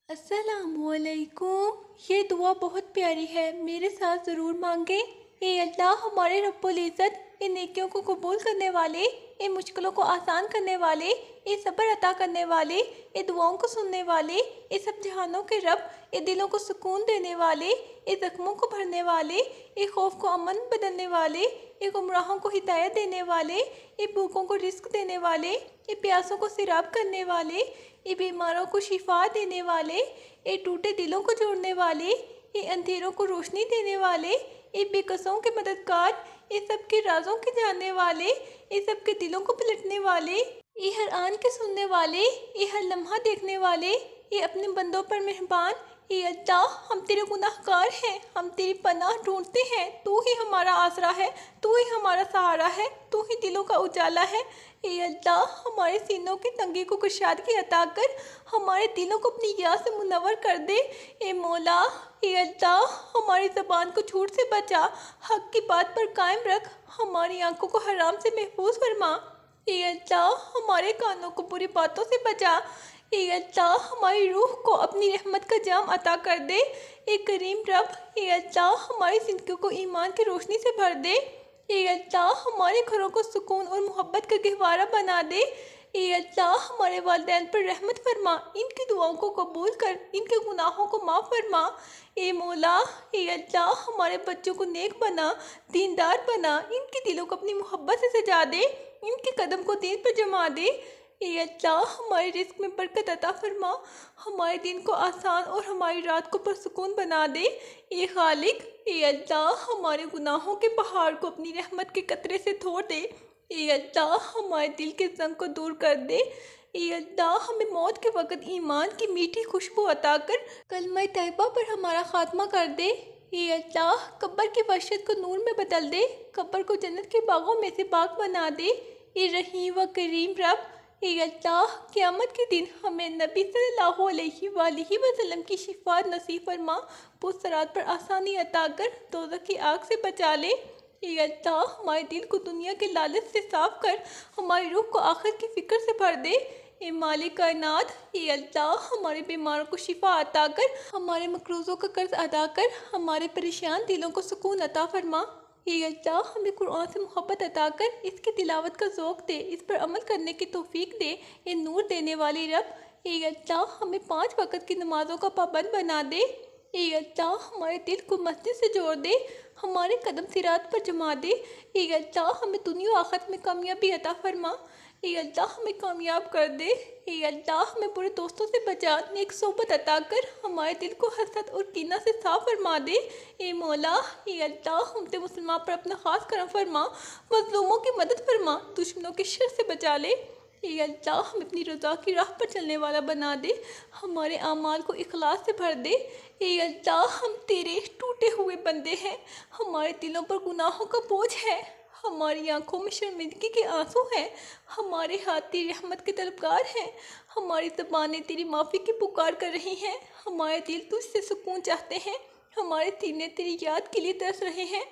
अस्सलामुअलैकुम। ये दुआ बहुत प्यारी है, मेरे साथ ज़रूर मांगे। ए अल्लाह, हमारे रब्बुल इज़्ज़त, इन नेकियों को कबूल करने वाले, इन मुश्किलों को आसान करने वाले, ये सब्र अता करने वाले, ये दुआओं को सुनने वाले, ये सब जहानों के रब, ये दिलों को सुकून देने वाले, ये ज़ख्मों को भरने वाले, ये खौफ को अमन बदलने वाले, ये गुमराहों को हिदायत देने वाले, ये भूखों को रिस्क देने वाले, ये प्यासों को सिराब करने वाले, ये बीमारों को शिफा देने वाले, ये टूटे दिलों को जोड़ने वाले, ये अंधेरों को रोशनी देने वाले, ये बेकसों के मददगार, ये सबके राजों के जानने वाले, ये सबके दिलों को पलटने वाले, ये हर आन के सुनने वाले, ये हर लम्हा देखने वाले, ये अपने बंदों पर मेहरबान। ये अल्लाह, हम तेरे गुनाहगार हैं, हम तेरी पनाह ढूंढते हैं। तू ही हमारा आसरा है, तू ही हमारा सहारा है, तू ही दिलों का उजाला है। ये अल्लाह, हमारे सीनों की तंगी को कुशादगी अता कर, हमारे दिलों को अपनी याद से मुनव्वर कर दे। ए मौला, ये अल्लाह, हमारी ज़बान को झूठ से बचा, हक की बात पर कायम रख, हमारी आंखों को हराम से महफूज फरमा। ये अल्लाह, हमारे कानों को बुरी बातों से बचा। ये अल्लाह, हमारी रूह को अपनी रहमत का जाम अता कर दे। ए करीम रब, ये अल्लाह, हमारी ज़िंदगी को ईमान की रोशनी से भर दे। ये अल्लाह, हमारे घरों को सुकून और मोहब्बत का गहवारा बना दे। ये अल्लाह, हमारे वालिदैन पर रहमत फरमा, इनकी दुआओं को कबूल कर, इनके गुनाहों को माफ़ फरमा। ए मौला, ये अल्लाह, हमारे बच्चों को नेक बना, दीनदार बना, इनके दिलों को अपनी मोहब्बत से सजा दे, इनके कदम को दीन पर जमा दे। ये अल्लाह, हमारे रिस्क में बरकत अता फरमा, हमारे दिन को आसान और हमारी रात को पुरसुकून बना दे। ये खालिक, ये अल्लाह, हमारे गुनाहों के पहाड़ को अपनी रहमत के कतरे से धो दे। ये अल्लाह, हमारे दिल के जंग को दूर कर दे। ये अल्लाह, हमें मौत के वक़्त ईमान की मीठी खुशबू अता कर कलमा तैयबा पर हमारा खात्मा कर दे। ये अल्लाह, कब्र की वहशत को नूर में बदल दे, कब्र को जन्नत के बागों में से बाग बना दे। ये रहीम व करीम रब, ये अल्लाह, क़यामत के दिन हमें नबी सल्लल्लाहु अलैहि वसल्लम की शिफात नसीब फरमा, पुस सरात पर आसानी अता कर, दोज़ख की आग से बचा ले। ये अल्लाह, हमारे दिल को दुनिया के लालच से साफ कर, हमारी रूह को आखिर की फ़िक्र से भर दे। ए मालिक कायनात, ये अल्लाह, हमारे बीमारों को शिफा अता कर, हमारे मकरूज़ों का कर्ज अदा कर, हमारे परेशान दिलों को सुकून अता फरमा। ये अल्लाह, हमें कुरान से मोहब्बत अता कर, इसकी तिलावत का ज़ौक़ दे, इस पर अमल करने की तौफीक दे। ये नूर देने वाली रब, ये अल्लाह, हमें 5 वक़्त की नमाज़ों का पाबंद बना दे। ये अल्लाह, हमारे दिल को मस्जिद से जोड़ दे, हमारे कदम सिरात पर जमा दे। ये अल्लाह, हमें दुनिया और आखिरत में कामयाबी अता फरमा। ये अल्लाह, हमें कामयाब कर दे। ये अल्लाह, हमें बुरे दोस्तों से बचा, नेक सोबत अता कर, हमारे दिल को हसद और कीना से साफ फरमा दे। ए मौला, ये अल्लाह, हमसे मुसलमान पर अपना ख़ास करम फरमा, मज़लूमों की मदद फरमा, दुश्मनों के शर से बचा ले। ये अल्लाह, हम अपनी रज़ा की राह पर चलने वाला बना दे, हमारे आमाल को इखलास से भर दे। ये अल्लाह, हम तेरे टूटे हुए बंदे हैं, हमारे दिलों पर गुनाहों का बोझ है, हमारी आंखों में शर्मिंदगी के आंसू हैं, हमारे हाथ तेरी रहमत के तलबगार हैं, हमारी ज़बानें तेरी माफ़ी की पुकार कर रही हैं, हमारे दिल तुझसे सुकून चाहते हैं, हमारे सीने तेरी याद के लिए तरस रहे हैं।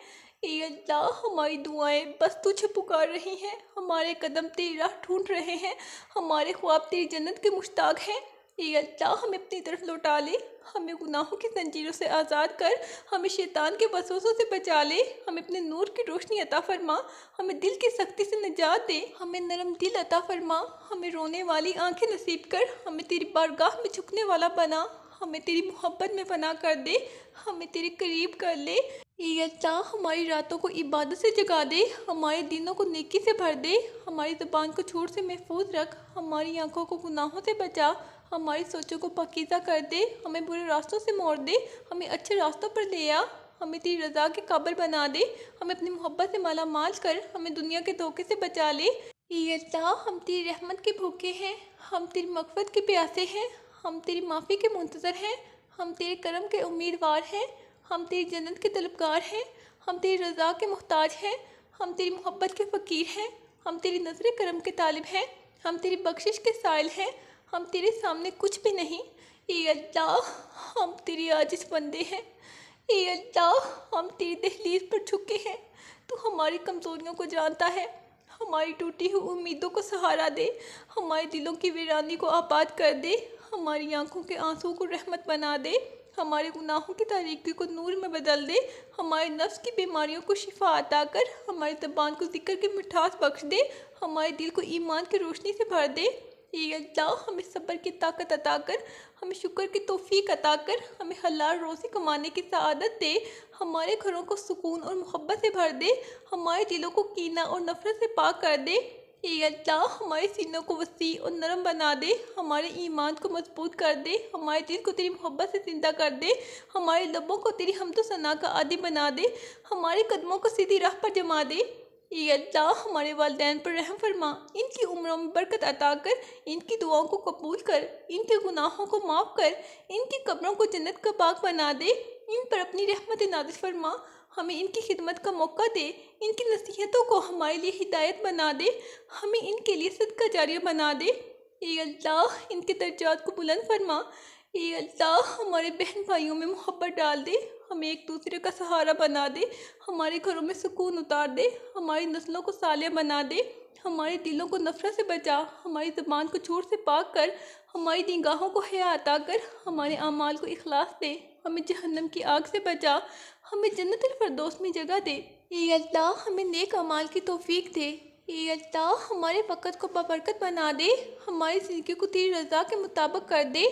ये अल्लाह, हमारी दुआएं बस तुझे पुकार रही हैं, हमारे कदम तेरी राह ढूंढ रहे हैं, हमारे ख्वाब तेरी जन्नत के मुश्ताक हैं। ये अल्लाह, हमें अपनी तरफ लौटा ले, हमें गुनाहों की जंजीरों से आज़ाद कर, हमें शैतान के वसवसों से बचा ले, हमें अपने नूर की रोशनी अता फरमा, हमें दिल की सख्ती से निजात दे, हमें नरम दिल अता फरमा, हमें रोने वाली आंखें नसीब कर, हमें तेरी बारगाह में झुकने वाला बना, हमें तेरी मोहब्बत में फना कर दे, हमें तेरे करीब कर ले। ये अल्लाह, हमारी रातों को इबादत से जगा दे, हमारे दिनों को नेकी से भर दे, हमारी ज़ुबान को झूठ से महफूज रख, हमारी आंखों को गुनाहों से बचा, हमारी सोचों को पाकीज़ा कर दे, हमें बुरे रास्तों से मोड़ दे, हमें अच्छे रास्तों पर ले आ, हमें तेरी रज़ा के काबिल बना दे, हमें अपनी मोहब्बत से माला माल कर, हमें दुनिया के धोखे से बचा ले। ये अल्लाह, हम तेरी रहमत के भूखे हैं, हम तेरी मग़फ़िरत के प्यासे हैं, हम तेरी माफ़ी के मुंतज़र हैं, हम तेरे करम के उम्मीदवार हैं, हम तेरी जन्नत के तलबगार हैं, हम तेरी रज़ा के मुहताज हैं, हम तेरी मोहब्बत के फ़कीर हैं, हम तेरी नज़र करम के तालिब हैं, हम तेरी बख्शिश के साइल हैं, हम तेरे सामने कुछ भी नहीं। ये अल्लाह, हम तेरी आजिज़ बंदे हैं। ये अल्लाह, हम तेरी दहलीज़ पर झुके हैं, तू हमारी कमज़ोरियों को जानता है, हमारी टूटी हुई उम्मीदों को सहारा दे, हमारे दिलों की वीरानी को आबाद कर दे, हमारी आंखों के आंसू को रहमत बना दे, हमारे गुनाहों की तारीकी को नूर में बदल दे, हमारे नफ्स की बीमारियों को शिफा अता कर, हमारी ज़बान को जिक्र की मिठास बख्श दे, हमारे दिल को ईमान की रोशनी से भर दे। ये अल्लाह हमें सब्र की ताकत अता कर, हमें शुक्र की तौफीक अता कर, हमें हलाल रोज़ी कमाने की सआदत दे, हमारे घरों को सुकून और मोहब्बत से भर दे, हमारे दिलों को कीना और नफरत से पाक कर दे। ये अल्लाह हमारे सीनों को वसी और नरम बना दे, हमारे ईमान को मजबूत कर दे, हमारे दिल को तेरी मोहब्बत से जिंदा कर दे, हमारे लबों को तेरी हमदो सना का आदी बना दे, हमारे कदमों को सीधी राह पर जमा दे। ये अल्लाह हमारे वालिदैन पर रहम फरमा, इनकी उम्रों में बरकत अता कर, इनकी दुआओं को कबूल कर, इनके गुनाहों को माफ़ कर, इनकी कब्रों को जन्नत का बाग बना दे, इन पर अपनी रहमत नाज़िल फरमा, हमें इनकी खिदमत का मौका दे, इनकी नसीहतों को हमारे लिए हिदायत बना दे, हमें इनके लिए सदका जारिया बना दे। ये अल्लाह इनके दर्जात को बुलंद फरमा। ये अल्लाह हमारे बहन भाइयों में मोहब्बत डाल दे, हमें एक दूसरे का सहारा बना दे, हमारे घरों में सुकून उतार दे, हमारी नस्लों को साले बना दे, हमारे दिलों को नफरत से बचा, हमारी ज़बान को झूठ से पाक कर, हमारी निगाहों को हया अता कर, हमारे अमाल को इखलास दे, हमें जहन्नम की आग से बचा, हमें जन्नतुल फिरदौस में जगह दे। ये अल्लाह हमें नेक अमाल की तौफीक दे। ये अल्लाह हमारे वक़्त को बबरकत बना दे, हमारी ज़िंदगी को तेरी रज़ा के मुताबिक कर दे।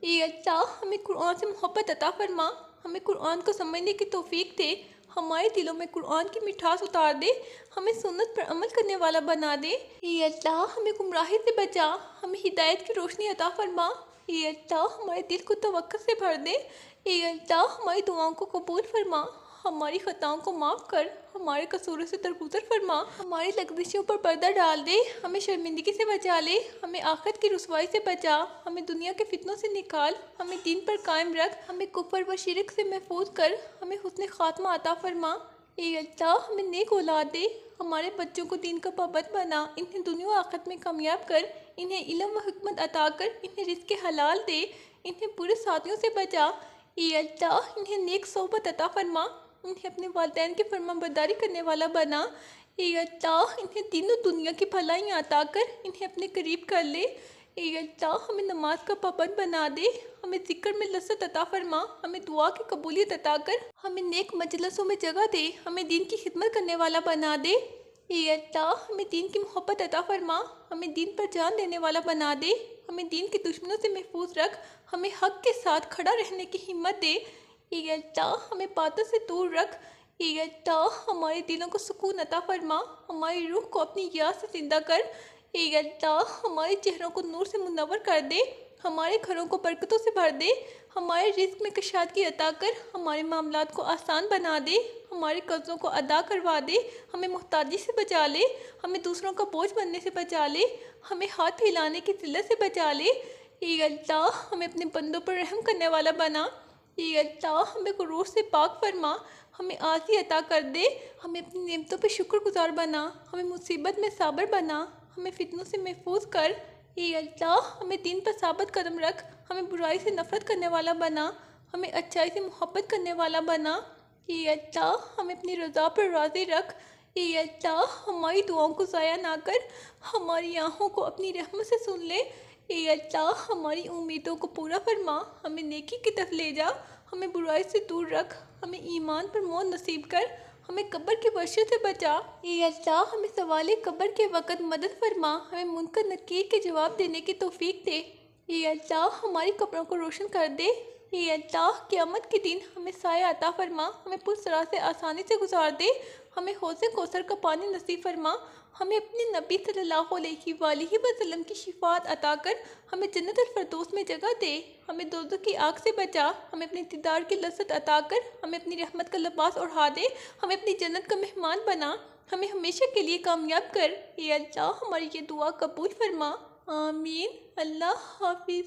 ये अल्लाह हमें कुरान से मोहब्बत अता फरमा, हमें कुरान को समझने की तौफीक दे, हमारे दिलों में कुरान की मिठास उतार दे, हमें सुन्नत पर अमल करने वाला बना दे। ये अल्लाह हमें गुमराही से बचा, हमें हिदायत की रोशनी अता फरमा। ये अल्लाह हमारे दिल को तवक्कुल से भर दे। ये अल्लाह हमारी दुआओं को कबूल फरमा, हमारी ख़ताओं को माफ़ कर, हमारे कसूरों से दरगुजर फरमा, हमारी लग़ज़िशों पर पर्दा डाल दे, हमें शर्मिंदगी से बचा ले, हमें आखिरत की रुसवाई से बचा, हमें दुनिया के फितनों से निकाल, हमें दीन पर कायम रख, हमें कुफ्र व शिरक से महफूज कर, हमें हुस्न खात्मा अता फरमा। ये अल्लाह हमें नेक औलाद दे, हमारे बच्चों को दीन का पाबंद बना, इन्हें दुनिया व आखिरत में कामयाब कर, इन्हें इल्म व हिकमत अता कर, इन्हें रिज़्क़ हलाल दे, इन्हें बुरे साथियों से बचा। ये अल्लाह इन्हें नेक सोबत अता फरमा, इन्हें अपने वालिदैन की फरमाबरदारी करने वाला बना। ये अल्लाह इन्हें तीनों दुनिया की भलाइयाँ अता कर, इन्हें अपने करीब कर ले। ये अल्लाह हमें नमाज का पाबंद बना दे, हमें ज़िक्र में लज़्ज़त अता फरमा, हमें दुआ की कबूलियत अता कर, हमें नेक मजलिसों में जगह दे, हमें दीन की खिदमत करने वाला बना दे। ये अल्लाह हमें दीन की मोहब्बत अता फरमा, हमें दीन पर जान देने वाला बना दे, हमें दीन के दुश्मनों से महफूज रख, हमें हक़ के साथ खड़ा रहने की हिम्मत दे। ये अल्लाह हमें बातों से दूर रख। ये अल्लाह हमारे दिलों को सुकून अता फरमा, हमारी रूह को अपनी याद से जिंदा कर। ये अल्लाह हमारे चेहरों को नूर से मुनव्वर कर दे, हमारे घरों को बरकतों से भर दे, हमारे रिज़्क़ में कशादगी अता कर, हमारे मामलात को आसान बना दे, हमारे कर्ज़ों को अदा करवा दे, हमें मुहताजी से बचा ले, हमें दूसरों का बोझ बनने से बचा ले, हमें हाथ फैलाने की ज़िल्लत से बचा ले। ये अल्लाह हमें अपने बंदों पर रहम करने वाला बना। ये अल्लाह हमें गुरूर से पाक फरमा, हमें आज़ी अता कर दे, हमें अपनी नेमतों पर शुक्रगुजार बना, हमें मुसीबत में साबर बना, हमें फितनों से महफूज कर। ये अल्लाह हमें दीन पर साबित कदम रख, हमें बुराई से नफरत करने वाला बना, हमें अच्छाई से मोहब्बत करने वाला बना। ये अल्लाह हमें अपनी रज़ा पर राज़ी रख। ये अल्लाह हमारी दुआओं को ज़ाया ना कर, हमारी आँखों को अपनी रहमत से सुन ले। ये अल्लाह हमारी उम्मीदों को पूरा फरमा, हमें नेकी की तरफ ले जा, हमें बुराई से दूर रख, हमें ईमान पर मौत नसीब कर, हमें कब्र के वहशत से बचा। ये अल्लाह हमें सवाल कब्र के वक़्त मदद फरमा, हमें मुनकर नकीर के जवाब देने की तौफीक दे। ये अल्लाह हमारी कब्रों को रोशन कर दे। ये अल्लाह क़यामत के दिन हमें साया अता फरमा, हमें पुरसरात से आसानी से गुजार दे, हमें हौज़े कौसर का पानी नसीब फरमा, हमें अपने नबी सल्लल्लाहु अलैहि वसल्लम की शिफात अता कर, हमें जन्नतुल फिरदौस में जगह दे, हमें दोज़ख की आग से बचा, हमें अपने दीदार की लज़्ज़त अता कर, हमें अपनी रहमत का लिबास ओढ़ा दे, हमें अपनी जन्नत का मेहमान बना, हमें हमेशा के लिए कामयाब कर। ये अल्लाह हमारी ये दुआ कबूल फरमा। आमीन। अल्लाह हाफिज़।